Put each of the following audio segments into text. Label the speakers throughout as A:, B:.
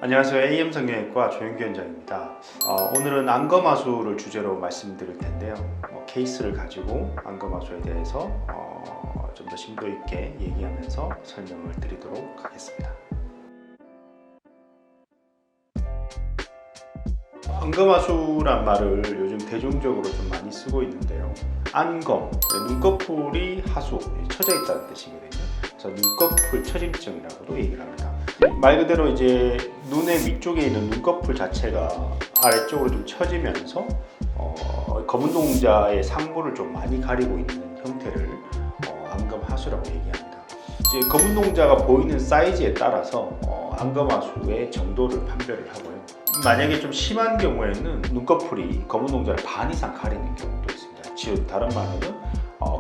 A: 안녕하세요. AM성형외과 조현규 원장입니다. 오늘은 안검하수를 주제로 말씀드릴 텐데요. 케이스를 가지고 안검하수에 대해서 좀 더 심도 있게 얘기하면서 설명을 드리도록 하겠습니다. 안검하수란 말을 요즘 대중적으로 좀 많이 쓰고 있는데요. 안검, 눈꺼풀이 하수, 처져 있다는 뜻이거든요. 그래서 눈꺼풀 처짐증이라고도 얘기를 합니다. 말 그대로 이제 눈의 위쪽에 있는 눈꺼풀 자체가 아래쪽으로 좀 처지면서 검은 동자의 상부를 좀 많이 가리고 있는 형태를 안검하수라고 얘기합니다. 이제 검은 동자가 보이는 사이즈에 따라서 안검하수의 정도를 판별을 하고요. 만약에 좀 심한 경우에는 눈꺼풀이 검은 동자를 반 이상 가리는 경우도 있습니다. 즉 다른 말로는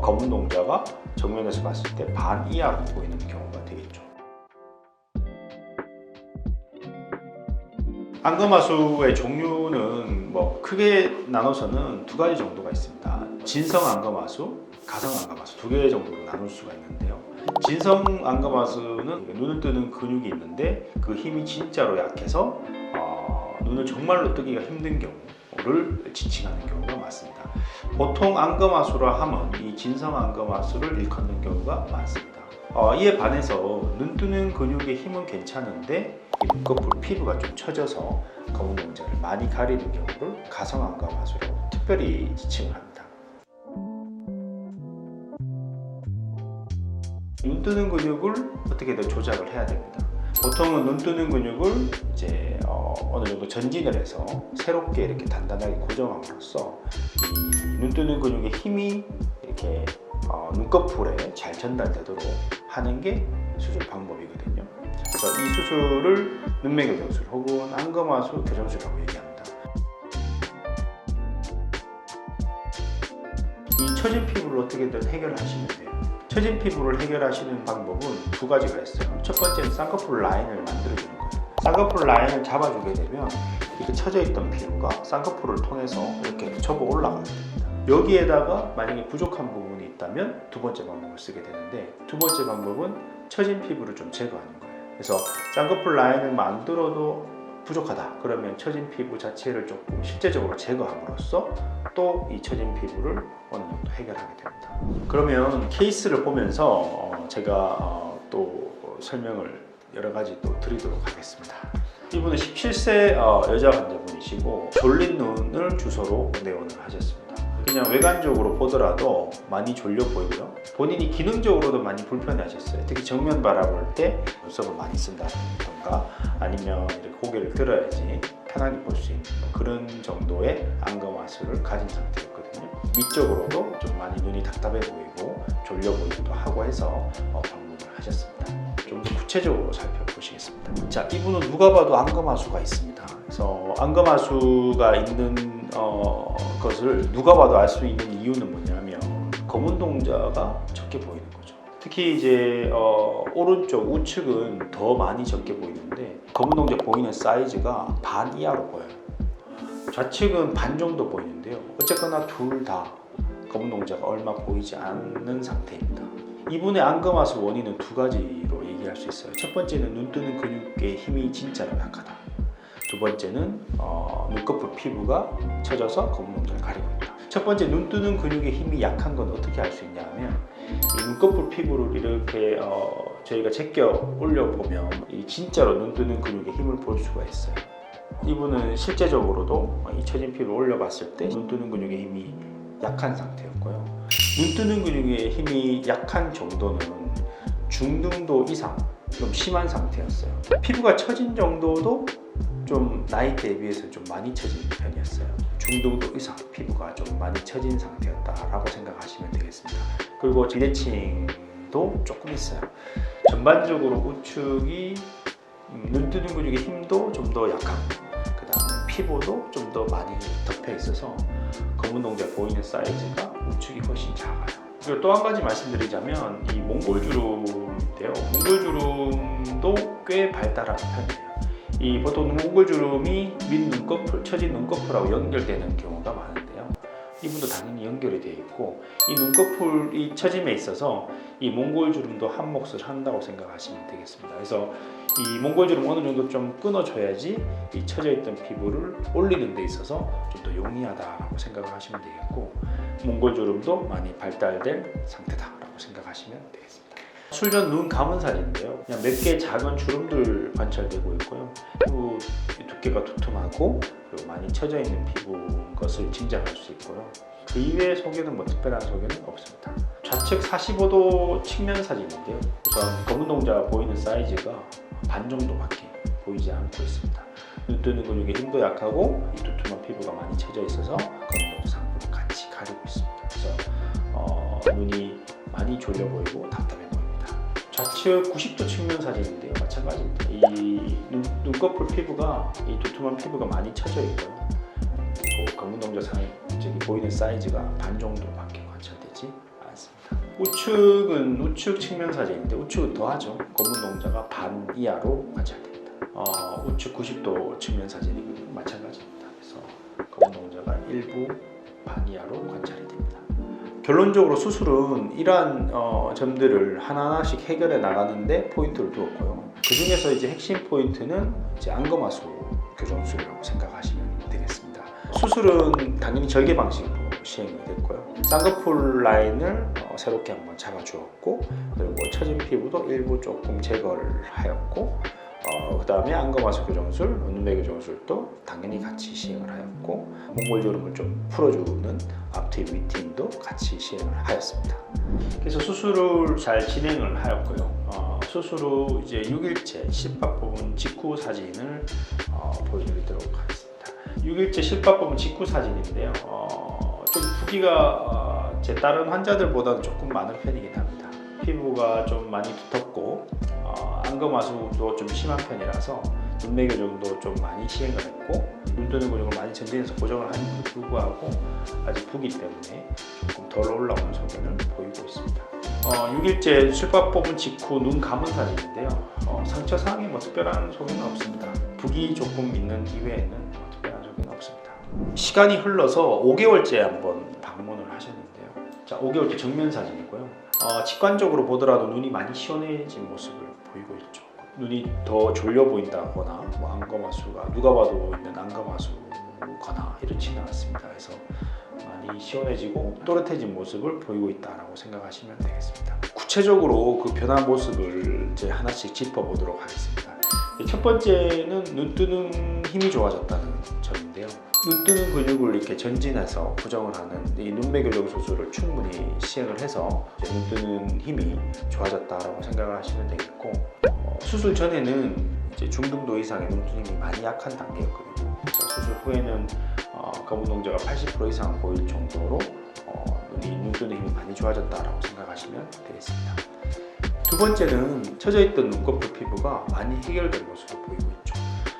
A: 검은 동자가 정면에서 봤을 때 반 이하로 보이는 경우가 되겠죠. 안검하수의 종류는 크게 나눠서는 두 가지 정도가 있습니다. 진성 안검하수, 가성 안검하수 두 개 정도로 나눌 수가 있는데요. 진성 안검하수는 눈을 뜨는 근육이 있는데 그 힘이 진짜로 약해서 눈을 정말로 뜨기가 힘든 경우를 지칭하는 경우가 많습니다. 보통 안검하수라 하면 이 진성 안검하수를 일컫는 경우가 많습니다. 이에 반해서 눈 뜨는 근육의 힘은 괜찮은데 이 눈꺼풀 피부가 좀 처져서 검은 동자를 많이 가리는 경우를 가성 안검하수로 특별히 지칭을 합니다. 눈 뜨는 근육을 어떻게든 조작을 해야 됩니다. 보통은 눈 뜨는 근육을 이제 어느 정도 전진을 해서 새롭게 이렇게 단단하게 고정함으로써 이 눈 뜨는 근육의 힘이 이렇게 눈꺼풀에 잘 전달되도록 하는 게 수술 방법이거든요. 그래서 이 수술을 눈매교정술 혹은 안검하수 교정술이라고 얘기합니다. 이 처진 피부를 어떻게든 해결하시면 돼요. 처진 피부를 해결하시는 방법은 두 가지가 있어요. 첫 번째는 쌍꺼풀 라인을 만들어주는 거예요. 쌍꺼풀 라인을 잡아주게 되면 이렇게 처져 있던 피부가 쌍꺼풀을 통해서 이렇게 접어 올라가게 됩니다. 여기에다가 만약에 부족한 부분이 있다면 두 번째 방법을 쓰게 되는데, 두 번째 방법은 처진 피부를 좀 제거하는 거예요. 그래서 쌍꺼풀 라인을 만들어도 부족하다 그러면 처진 피부 자체를 조금 실제적으로 제거함으로써 또 이 처진 피부를 어느 정도 해결하게 됩니다. 그러면 케이스를 보면서 제가 또 설명을 여러 가지 또 드리도록 하겠습니다. 이분은 17세 여자 환자분이시고 졸린 눈을 주소로 내원을 하셨습니다. 그냥 외관적으로 보더라도 많이 졸려 보이고요. 본인이 기능적으로도 많이 불편해하셨어요. 특히 정면 바라볼 때 눈썹을 많이 쓴다던가 아니면 이렇게 고개를 들어야지 편하게 볼 수 있는 그런 정도의 안검하수를 가진 상태였거든요. 미적으로도 좀 많이 눈이 답답해 보이고 졸려 보이기도 하고 해서 방문을 하셨습니다. 좀 더 구체적으로 살펴보시겠습니다. 자, 이분은 누가 봐도 안검하수가 있습니다. 그래서 안검하수가 있는 것을 누가 봐도 알 수 있는 이유는 뭐냐면 검은 동자가 적게 보이는 거죠. 특히 이제 오른쪽 우측은 더 많이 적게 보이는데 검은 동자 보이는 사이즈가 반 이하로 보여요. 좌측은 반 정도 보이는데요. 어쨌거나 둘 다 검은 동자가 얼마 보이지 않는 상태입니다. 이분의 안검하수 원인은 두 가지로 얘기할 수 있어요. 첫 번째는 눈 뜨는 근육의 힘이 진짜로 약하다. 두 번째는 눈꺼풀 피부가 처져서 검은 동자를 가리고 있다. 첫 번째 눈 뜨는 근육의 힘이 약한 건 어떻게 알 수 있냐 하면 이 눈꺼풀 피부를 이렇게 저희가 제껴 올려보면 이 진짜로 눈 뜨는 근육의 힘을 볼 수가 있어요. 이분은 실제적으로도 이 처진 피부를 올려봤을 때 눈 뜨는 근육의 힘이 약한 상태였고요. 눈 뜨는 근육의 힘이 약한 정도는 중등도 이상 좀 심한 상태였어요. 피부가 처진 정도도 좀 나이대에 비해서 좀 많이 처진 편이었어요. 중등도 이상 피부가 좀 많이 처진 상태였다라고 생각하시면 되겠습니다. 그리고 비대칭도 조금 있어요. 전반적으로 우측이 눈 뜨는 근육의 힘도 좀 더 약하고 그 다음에 피부도 좀 더 많이 덮여 있어서 검은 동자 보이는 사이즈가 우측이 훨씬 작아요. 그리고 또 한 가지 말씀드리자면 이 몽골주름인데요. 몽골주름도 꽤 발달한 편이에요. 이 보통 몽골주름이 윗 눈꺼풀, 처진 눈꺼풀하고 연결되는 경우가 많은데요. 이분도 당연히 연결이 되어 있고, 이 눈꺼풀이 처짐에 있어서 이 몽골 주름도 한 몫을 한다고 생각하시면 되겠습니다. 그래서 이 몽골 주름 어느 정도 좀 끊어줘야지 이 처져 있던 피부를 올리는 데 있어서 좀 더 용이하다라고 생각을 하시면 되겠고, 몽골 주름도 많이 발달된 상태다라고 생각하시면 되겠습니다. 수술 전 눈 감은 사진인데요. 그냥 몇 개의 작은 주름들 관찰되고 있고요. 피부 두께가 두툼하고 그리고 많이 처져 있는 피부인 것을 짐작할 수 있고요. 그 이외의 소견은 뭐 특별한 소견은 없습니다. 좌측 45도 측면 사진인데요. 우선 검은 동자 보이는 사이즈가 반 정도밖에 보이지 않고 있습니다. 눈 뜨는 근육의 힘도 약하고 이 두툼한 피부가 많이 처져 있어서 검은 동자 상부를 같이 가리고 있습니다. 그래서 눈이 많이 졸려 보이고 답답해 보입니다. 좌측 90도 측면 사진인데요. 마찬가지입니다. 이 눈꺼풀 피부가 이 두툼한 피부가 많이 처져 있고요. 그리고 검은 동자 저기 보이는 사이즈가 반 정도밖에 관찰되지 않습니다. 우측은 우측 측면 사진인데 우측은 더하죠. 검은 동자가 반 이하로 관찰됩니다. 우측 90도 측면 사진이고요. 마찬가지입니다. 그래서 검은 동자가 일부 반 이하로 관찰이 됩니다. 결론적으로 수술은 이러한 점들을 하나하나씩 해결해 나가는데 포인트를 두었고요. 그 중에서 이제 핵심 포인트는 이제 안검하수 교정술이라고 생각하시면 되겠습니다. 수술은 당연히 절개 방식으로 시행이 됐고요. 쌍꺼풀 라인을 새롭게 한번 잡아주었고, 그리고 처진 피부도 일부 조금 제거를 하였고, 그 다음에 안검하수 교정술, 눈매 교정술도 당연히 같이 시행을 하였고, 몽골 주름을 좀 풀어주는 앞트임, 위트임도 같이 시행을 하였습니다. 그래서 수술을 잘 진행을 하였고요. 수술 후 이제 6일째 실밥 부분 직후 사진을 보여드리도록 하겠습니다. 6일째 실밥 부분 직후 사진인데요. 좀 부기가 제 다른 환자들보다는 조금 많은 편이긴 합니다. 피부가 좀 많이 두텁고 안검하수도 좀 심한 편이라서 눈매 교정도 좀 많이 시행을 했고, 눈 뜨는 근육을 많이 전진해서 고정을 하는데도 불구하고 아직 부기 때문에 조금 덜 올라오는 소견을 보이고 있습니다. 6일째 실밥 뽑은 직후 눈 감은 사진인데요. 상처 상에 뭐 특별한 소견은 없습니다. 부기 조금 있는 이외에는 뭐 특별한 소견은 없습니다. 시간이 흘러서 5개월째 한번 방문을 하셨는데요. 자, 5개월째 정면 사진이고요. 직관적으로 보더라도 눈이 많이 시원해진 모습을 보이고 있죠. 눈이 더 졸려 보인다거나 뭐 안검하수가 누가 봐도 있는 안검하수거나 이렇지는 않습니다. 그래서 많이 시원해지고 또렷해진 모습을 보이고 있다고 생각하시면 되겠습니다. 구체적으로 그 변한 모습을 이제 하나씩 짚어보도록 하겠습니다. 첫 번째는 눈 뜨는 힘이 좋아졌다는 점인데요. 눈 뜨는 근육을 이렇게 전진해서 고정을 하는 이 눈매 교정 수술을 충분히 시행을 해서 눈 뜨는 힘이 좋아졌다라고 생각을 하시면 되겠고, 수술 전에는 이제 중등도 이상의 눈 뜨는 힘이 많이 약한 단계였거든요. 그래서 수술 후에는 검은 동자가 80% 이상 보일 정도로 눈 뜨는 힘이 많이 좋아졌다라고 생각하시면 되겠습니다. 두 번째는 처져있던 눈꺼풀 피부가 많이 해결된 모습을 보이고 있죠.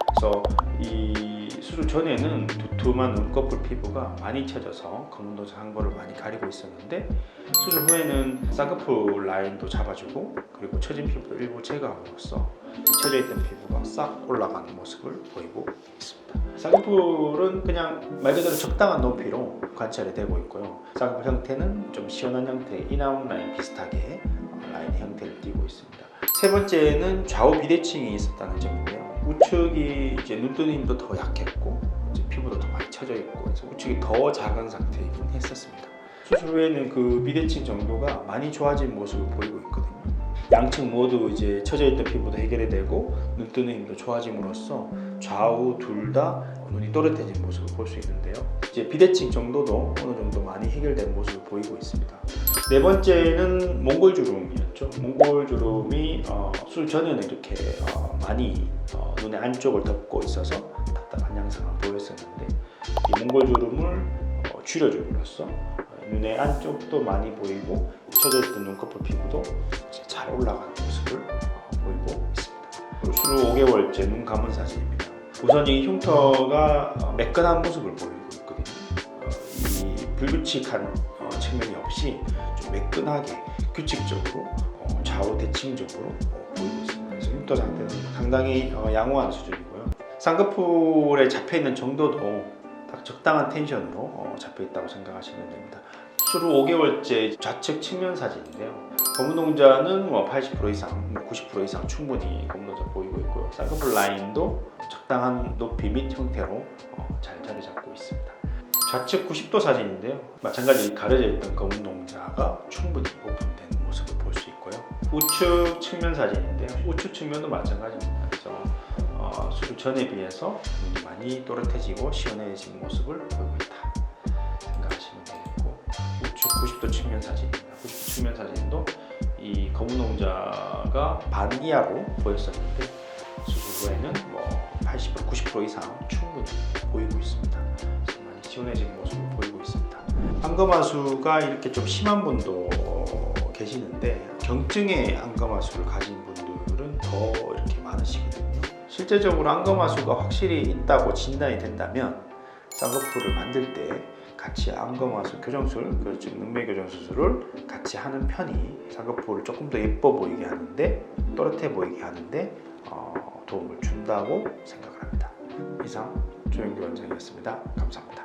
A: 그래서 이 수술 전에는 두툼한 눈꺼풀 피부가 많이 처져서 검은 동자 상부를 많이 가리고 있었는데, 수술 후에는 쌍꺼풀 라인도 잡아주고 그리고 처진 피부도 일부 제거함으로써 처져있던 피부가 싹 올라가는 모습을 보이고 있습니다. 쌍꺼풀은 그냥 말 그대로 적당한 높이로 관찰이 되고 있고요. 쌍꺼풀 형태는 좀 시원한 형태의 인아웃 라인 비슷하게 라인 형태를 띠고 있습니다. 세 번째는 좌우 비대칭이 있었다는 점인데요. 우측이 이제 눈 뜨는 힘도 더 약했고 이제 피부도 더 많이 처져 있고, 그래서 우측이 더 작은 상태이긴 했었습니다. 수술 후에는 그 비대칭 정도가 많이 좋아진 모습을 보이고 있거든요. 양측 모두 이제 처져 있던 피부도 해결이 되고 눈 뜨는 힘도 좋아짐으로써 좌우 둘 다 눈이 또렷해진 모습을 볼 수 있는데요. 이제 비대칭 정도도 어느 정도 많이 해결된 모습을 보이고 있습니다. 네 번째는 몽골 주름이었죠. 몽골 주름이 수술 전에는 이렇게 많이 눈의 안쪽을 덮고 있어서 답답한 양상을 보였었는데, 이 몽골 주름을 줄여줌으로써 눈의 안쪽도 많이 보이고 처져있던 눈꺼풀 피부도 잘 올라가는 모습을 보이고 있습니다. 수술 후 5개월째 눈 감은 사진입니다. 우선 이 흉터가 매끈한 모습을 보이고 있거든요. 이 불규칙한 측면이 없이 좀 매끈하게 규칙적으로 좌우 대칭적으로 보이고 있습니다. 그래서 흉터 상태는 상당히 양호한 수준이고요. 쌍꺼풀에 잡혀있는 정도도 딱 적당한 텐션으로 잡혀 있다고 생각하시면 됩니다. 수술 후 5개월째 좌측 측면 사진인데요. 검은 동자는 80% 이상, 90% 이상 충분히 검은 동자 보이고 있고요. 쌍꺼풀 라인도 적당한 높이 및 형태로 잘 자리 잡고 있습니다. 좌측 90도 사진인데요. 마찬가지 가려져 있던 검은 동자가 충분히 오픈된 모습을 볼 수 있고요. 우측 측면 사진인데요. 우측 측면도 마찬가지입니다. 그래서 수술 전에 비해서 많이 또렷해지고 시원해진 모습을 보이고 있다 생각하시면 되겠고, 우측 90도 측면 사진입니다. 90도 측면 사진도 이 검은 동자가 반 이하로 보였었는데 수술 후에는 80% 90% 이상 충분히 보이고 있습니다. 그래서 많이 시원해진 모습을 보이고 있습니다. 안검하수가 이렇게 좀 심한 분도 계시는데 경증의 안검하수를 가진 분들은 더 이렇게 많으시거든요. 실제적으로 안검하수가 확실히 있다고 진단이 된다면 쌍꺼풀을 만들 때 같이 안검하수 교정술, 즉 능매 교정 수술을 같이 하는 편이 쌍꺼풀을 조금 더 예뻐 보이게 하는데, 또렷해 보이게 하는데 도움을 준다고 생각을 합니다. 이상 조영기 원장이었습니다. 감사합니다.